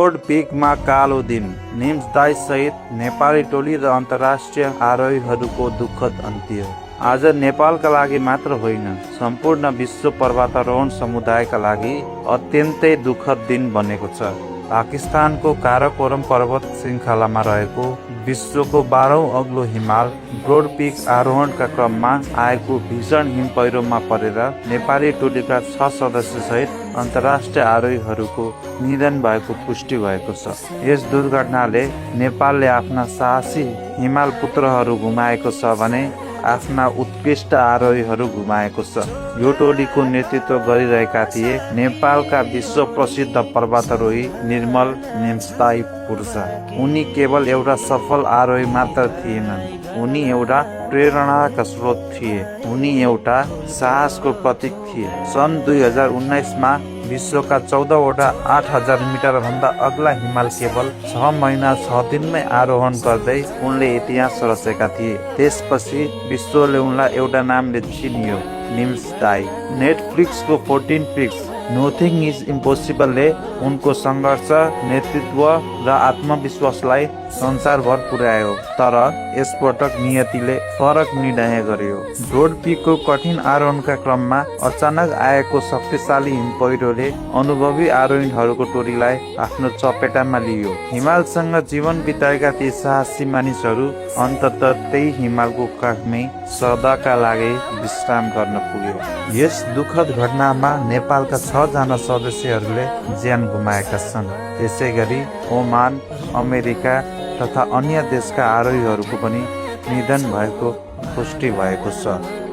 Road पिकमा कालो दिन, निम्स दाई सहित नेपाली टोली र अन्तर्राष्ट्रिय आरोहीहरूको दुःखद अन्त्य। आज नेपालका लागि मात्र होइन, सम्पूर्ण विश्व पर्वतारोहण समुदायका लागि अत्यन्तै दुःखद दिन बनेको छ। पाकिस्तानको काराकोरम पर्वत श्रृङ्खलामा रहेको विश्वको 12औं अग्लो हिमाल ब्रोड पिक आरोहणका क्रममा आएको भीषण हिम पहिरोमा परेर नेपाली टोलीका 6 सदस्य सहित अन्तर्राष्ट्रिय आरोहीहरूको निधन भएको पुष्टि भएको छ। यस दुर्घटनाले नेपालले आफ्ना साहसी हिमाल पुत्रहरू गुमाएको छ भने आफ्ना उत्कृष्ट आरोहीहरू गुमाएको छ। यो टोलीको नेतृत्व गरिरहेका थिए नेपालका विश्व प्रसिद्ध पर्वतारोही निर्मल निम्सदाई पुर्जा। उनी केवल एउटा सफल आरोही मात्र थिएनन्, उनी एउटा प्रेरणाका स्रोत थिए, उनी एउटा साहसको प्रतीक थिए। सन् 2019मा विश्वका 14वटा 8000 मिटर भन्दा अग्ला हिमाल केवल 6 महिना 6 दिनमै आरोहण गर्दै उनले इतिहास रचेका थिए। त्यसपछि विश्वले उनलाई एउटा नामले चिनियो, निम्सदाई। नेटफ्लिक्सको 14 पिक्स नथिङ इज इम्पोसिबलले उनको सङ्घर्ष, नेतृत्व र आत्मविश्वासलाई संसारभर पुर्यायो। तर यसपटक नियतिले फरक निर्णय गर्यो। ब्रोड पिकको कठिन आरोहणका क्रममा अचानक आएको शक्तिशाली हिम पहिरोले अनुभवी आरोहीहरूको टोलीलाई आफ्नो चपेटामा लियो। हिमालसँग जीवन बिताएका ती साहसी मानिसहरू अन्ततः त्यही हिमालको काखमै सदाका लागि विश्राम गर्न पुग्यो। यस दुःखद घटनामा नेपालका 6 जना सदस्यहरूले ज्यान गुमाएका छन्। त्यसैगरी ओमान, अमेरिका तथा अन्य देशका आरोहीहरूको पनि निधन भएको पुष्टि भएको छ।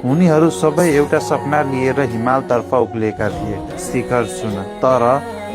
उनीहरू सबै एउटा सपना लिएर हिमालतर्फ उक्लिएका थिए, शिखर छुन। तर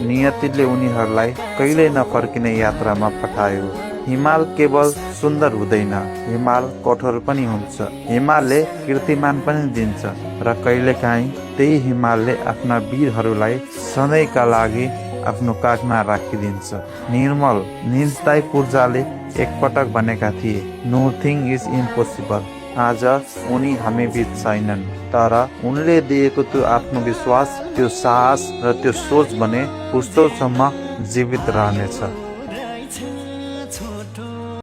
नियतिले उनीहरूलाई कहिल्यै नफर्किने यात्रामा पठायो। हिमाल केवल सुन्दर हुँदैन, हिमाल कठोर पनि हुन्छ। हिमालले कीर्तिमान पनि दिन्छ र कहिलेकाहीँ त्यही हिमालले आफ्ना वीरहरूलाई सधैँका लागि आफ्नो काखमा राखिदिन्छ। निर्मल निम्सदाई पुर्जाले एकपटक भनेका थिए, नथिङ इज इम्पोसिबल। आज उनी हामी बीच छैनन्, तर उनले दिएको त्यो आत्मविश्वास, त्यो साहस र त्यो सोच भने पुस्तौसम्म जीवित रहनेछ।